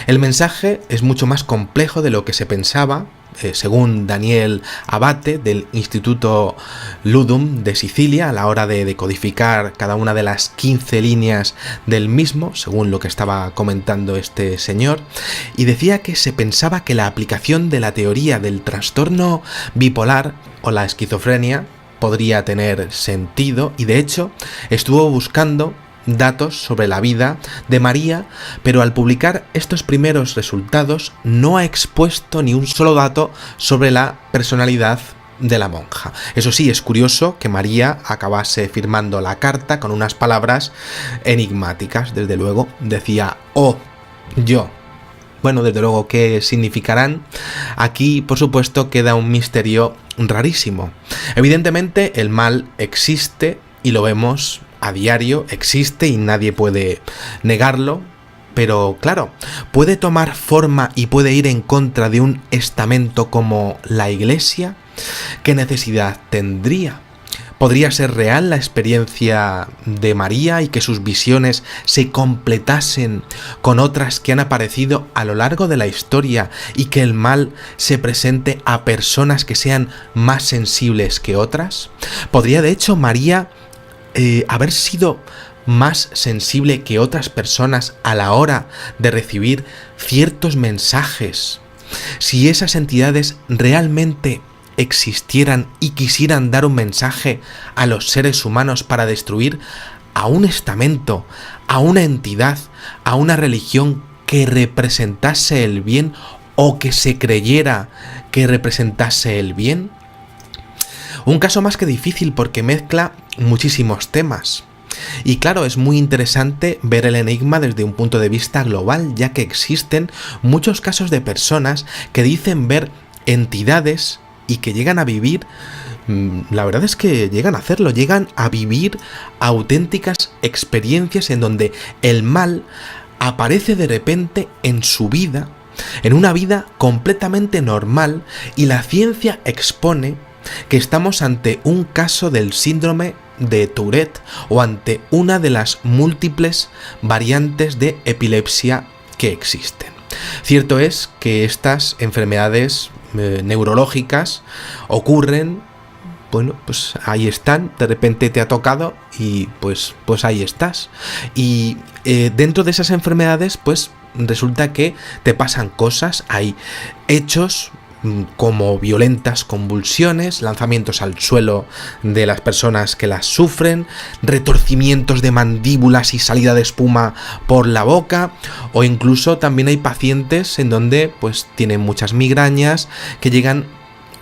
El mensaje es mucho más complejo de lo que se pensaba, según Daniel Abate del Instituto Ludum de Sicilia, a la hora de decodificar cada una de las 15 líneas del mismo, según lo que estaba comentando este señor, y decía que se pensaba que la aplicación de la teoría del trastorno bipolar o la esquizofrenia podría tener sentido, y de hecho estuvo buscando datos sobre la vida de María, pero al publicar estos primeros resultados no ha expuesto ni un solo dato sobre la personalidad de la monja. Eso sí, es curioso que María acabase firmando la carta con unas palabras enigmáticas. Desde luego decía "oh, yo". Bueno, desde luego, ¿qué significarán? Aquí, por supuesto, queda un misterio rarísimo. Evidentemente, el mal existe y lo vemos a diario, existe y nadie puede negarlo, pero claro, ¿puede tomar forma y puede ir en contra de un estamento como la Iglesia? ¿Qué necesidad tendría? ¿Podría ser real la experiencia de María y que sus visiones se completasen con otras que han aparecido a lo largo de la historia y que el mal se presente a personas que sean más sensibles que otras? ¿Podría de hecho María haber sido más sensible que otras personas a la hora de recibir ciertos mensajes? Si esas entidades realmente existieran y quisieran dar un mensaje a los seres humanos para destruir a un estamento, a una entidad, a una religión que representase el bien o que se creyera que representase el bien. Un caso más que difícil porque mezcla muchísimos temas. Y claro, es muy interesante ver el enigma desde un punto de vista global, ya que existen muchos casos de personas que dicen ver entidades y que llegan a vivir, la verdad es que llegan a hacerlo, llegan a vivir auténticas experiencias en donde el mal aparece de repente en su vida, en una vida completamente normal, y la ciencia expone que estamos ante un caso del síndrome de Tourette o ante una de las múltiples variantes de epilepsia que existen. Cierto es que estas enfermedades neurológicas ocurren, bueno, pues ahí están, de repente te ha tocado y pues ahí estás. Y dentro de esas enfermedades, pues resulta que te pasan cosas, hay hechos como violentas convulsiones, lanzamientos al suelo de las personas que las sufren, retorcimientos de mandíbulas y salida de espuma por la boca, o incluso también hay pacientes en donde pues tienen muchas migrañas que llegan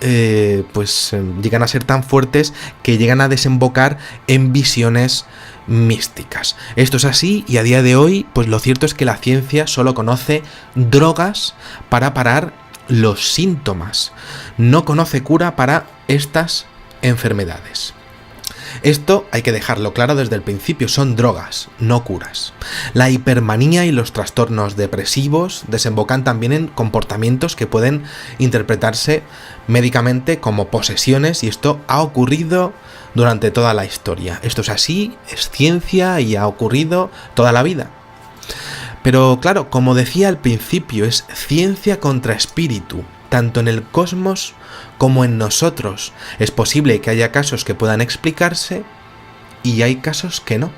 a ser tan fuertes que llegan a desembocar en visiones místicas. Esto es así y a día de hoy pues lo cierto es que la ciencia solo conoce drogas para parar los síntomas, no conoce cura para estas enfermedades. Esto hay que dejarlo claro desde el principio, son drogas, no curas. La hipermanía y los trastornos depresivos desembocan también en comportamientos que pueden interpretarse médicamente como posesiones, y esto ha ocurrido durante toda la historia. Esto es así, es ciencia y ha ocurrido toda la vida. Pero claro, como decía al principio, es ciencia contra espíritu, tanto en el cosmos como en nosotros. Es posible que haya casos que puedan explicarse y hay casos que no.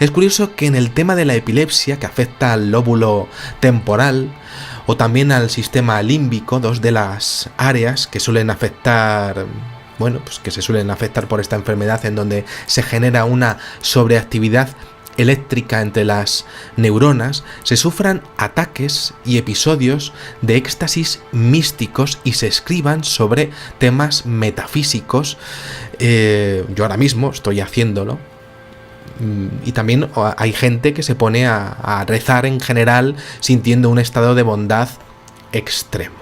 Es curioso que en el tema de la epilepsia, que afecta al lóbulo temporal o también al sistema límbico, dos de las áreas que suelen afectar, que se suelen afectar por esta enfermedad, en donde se genera una sobreactividad eléctrica entre las neuronas, se sufran ataques y episodios de éxtasis místicos y se escriban sobre temas metafísicos. Yo ahora mismo estoy haciéndolo. Y también hay gente que se pone a rezar en general sintiendo un estado de bondad extremo.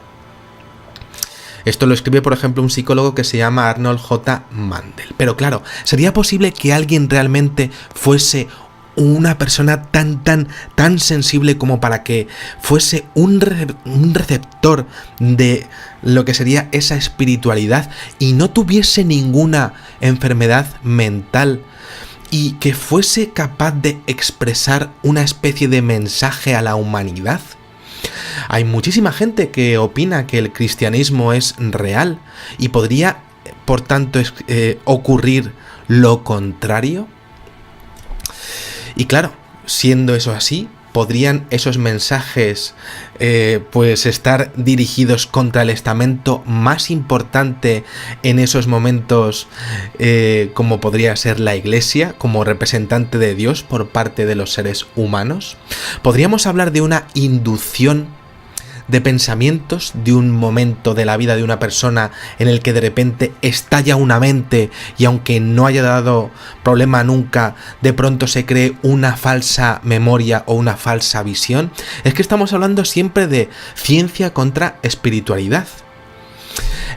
Esto lo escribe, por ejemplo, un psicólogo que se llama Arnold J. Mandel. Pero claro, ¿sería posible que alguien realmente fuese una persona tan sensible como para que fuese un receptor de lo que sería esa espiritualidad y no tuviese ninguna enfermedad mental y que fuese capaz de expresar una especie de mensaje a la humanidad? Hay muchísima gente que opina que el cristianismo es real y podría, por tanto, ocurrir lo contrario. Y claro, siendo eso así, ¿podrían esos mensajes pues estar dirigidos contra el estamento más importante en esos momentos, como podría ser la Iglesia, como representante de Dios por parte de los seres humanos? ¿Podríamos hablar de una inducción de pensamientos, de un momento de la vida de una persona en el que de repente estalla una mente y aunque no haya dado problema nunca, de pronto se cree una falsa memoria o una falsa visión? Es que estamos hablando siempre de ciencia contra espiritualidad.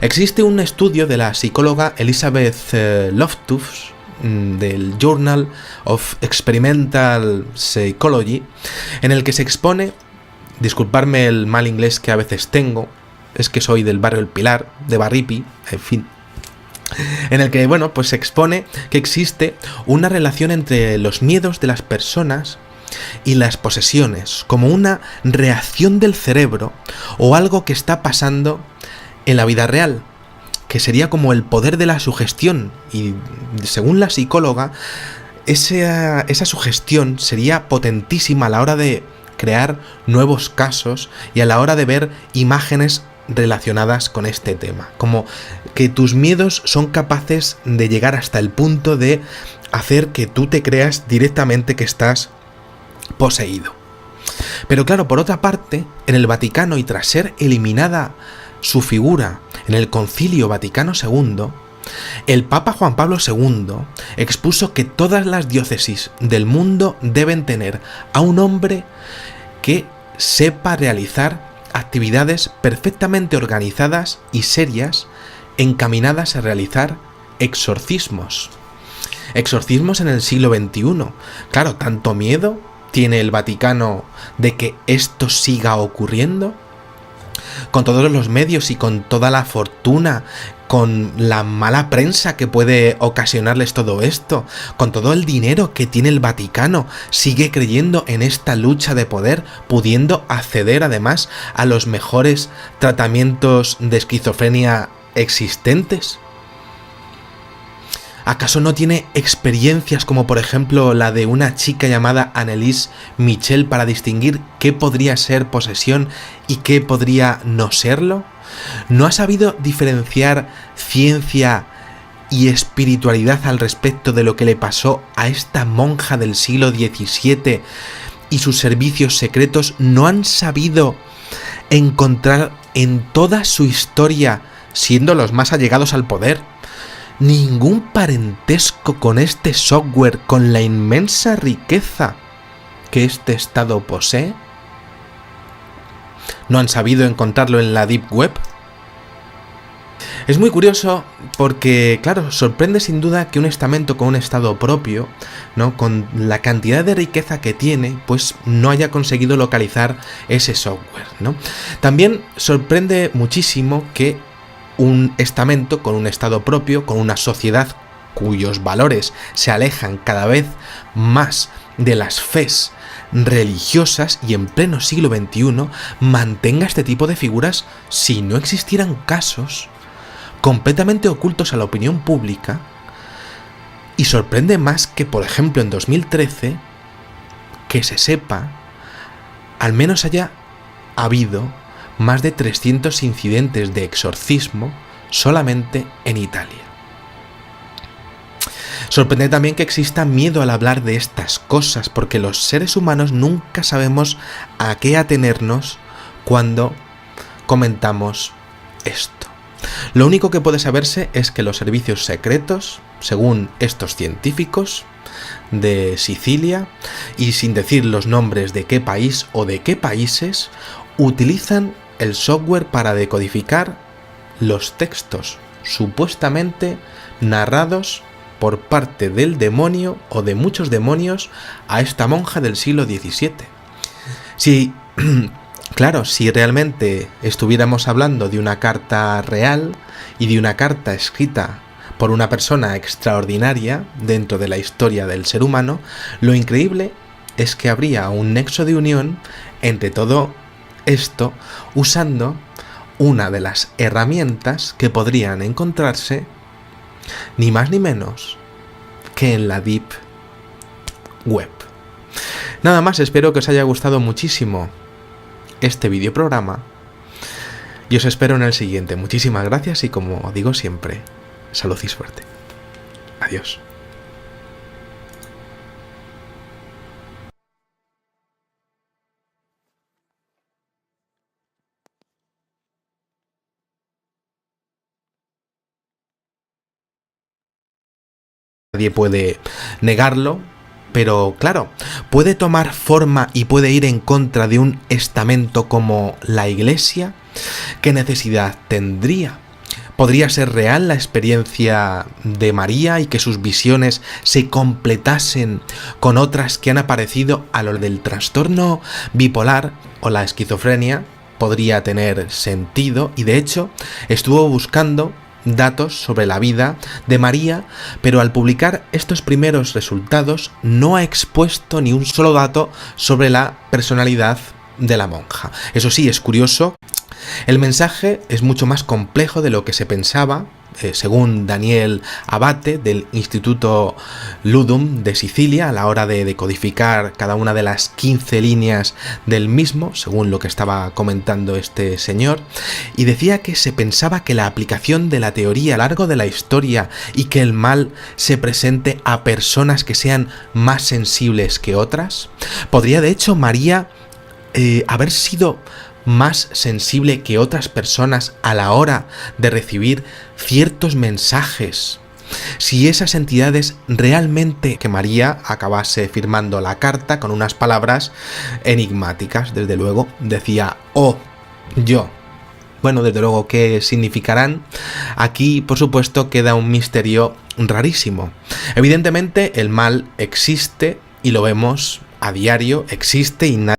Existe un estudio de la psicóloga Elizabeth Loftus del Journal of Experimental Psychology, en el que se expone, disculparme el mal inglés que a veces tengo, es que soy del barrio El Pilar, de Barripi, en fin, en el que, bueno, pues se expone que existe una relación entre los miedos de las personas y las posesiones, como una reacción del cerebro o algo que está pasando en la vida real, que sería como el poder de la sugestión, y según la psicóloga, esa sugestión sería potentísima a la hora de crear nuevos casos y a la hora de ver imágenes relacionadas con este tema, como que tus miedos son capaces de llegar hasta el punto de hacer que tú te creas directamente que estás poseído. Pero claro, por otra parte, en el Vaticano, y tras ser eliminada su figura en el Concilio Vaticano II, el Papa Juan Pablo II expuso que todas las diócesis del mundo deben tener a un hombre que sepa realizar actividades perfectamente organizadas y serias encaminadas a realizar exorcismos. Exorcismos en el siglo XXI. Claro, ¿tanto miedo tiene el Vaticano de que esto siga ocurriendo? Con todos los medios y con toda la fortuna, con la mala prensa que puede ocasionarles todo esto, con todo el dinero que tiene el Vaticano, sigue creyendo en esta lucha de poder, pudiendo acceder además a los mejores tratamientos de esquizofrenia existentes. ¿Acaso no tiene experiencias como por ejemplo la de una chica llamada Anneliese Michel para distinguir qué podría ser posesión y qué podría no serlo? ¿No ha sabido diferenciar ciencia y espiritualidad al respecto de lo que le pasó a esta monja del siglo XVII, y sus servicios secretos no han sabido encontrar en toda su historia, siendo los más allegados al poder, ningún parentesco con este software, con la inmensa riqueza que este estado posee? ¿No han sabido encontrarlo en la Deep Web? Es muy curioso porque, claro, sorprende sin duda que un estamento con un estado propio, ¿no?, con la cantidad de riqueza que tiene, pues no haya conseguido localizar ese software, ¿no? También sorprende muchísimo que un estamento con un estado propio, con una sociedad cuyos valores se alejan cada vez más de las fes religiosas y en pleno siglo XXI, mantenga este tipo de figuras si no existieran casos completamente ocultos a la opinión pública. Y sorprende más que, por ejemplo, en 2013, que se sepa, al menos haya habido más de 300 incidentes de exorcismo solamente en Italia. Sorprende también que exista miedo al hablar de estas cosas, porque los seres humanos nunca sabemos a qué atenernos cuando comentamos esto. Lo único que puede saberse es que los servicios secretos, según estos científicos de Sicilia, y sin decir los nombres de qué país o de qué países, utilizan el software para decodificar los textos supuestamente narrados por parte del demonio o de muchos demonios a esta monja del siglo XVII. Claro, si realmente estuviéramos hablando de una carta real y de una carta escrita por una persona extraordinaria dentro de la historia del ser humano, lo increíble es que habría un nexo de unión entre todo esto usando una de las herramientas que podrían encontrarse ni más ni menos que en la Deep Web. Nada más, espero que os haya gustado muchísimo este videoprograma y os espero en el siguiente. Muchísimas gracias y, como digo siempre, salud y suerte. Adiós. Nadie puede negarlo, pero claro, puede tomar forma y puede ir en contra de un estamento como la Iglesia. ¿Qué necesidad tendría? ¿Podría ser real la experiencia de María y que sus visiones se completasen con otras que han aparecido a lo del trastorno bipolar o la esquizofrenia? Podría tener sentido y, de hecho, estuvo buscando datos sobre la vida de María, pero al publicar estos primeros resultados no ha expuesto ni un solo dato sobre la personalidad de la monja. Eso sí, es curioso. El mensaje es mucho más complejo de lo que se pensaba, según Daniel Abate del Instituto Ludum de Sicilia, a la hora de decodificar cada una de las 15 líneas del mismo, según lo que estaba comentando este señor, y decía que se pensaba que la aplicación de la teoría a lo largo de la historia y que el mal se presente a personas que sean más sensibles que otras. ¿Podría de hecho María haber sido más sensible que otras personas a la hora de recibir ciertos mensajes? Si esas entidades realmente, que María acabase firmando la carta con unas palabras enigmáticas, desde luego, decía, oh, yo. Bueno, desde luego, ¿qué significarán? Aquí, por supuesto, queda un misterio rarísimo. Evidentemente, el mal existe y lo vemos a diario, existe y nadie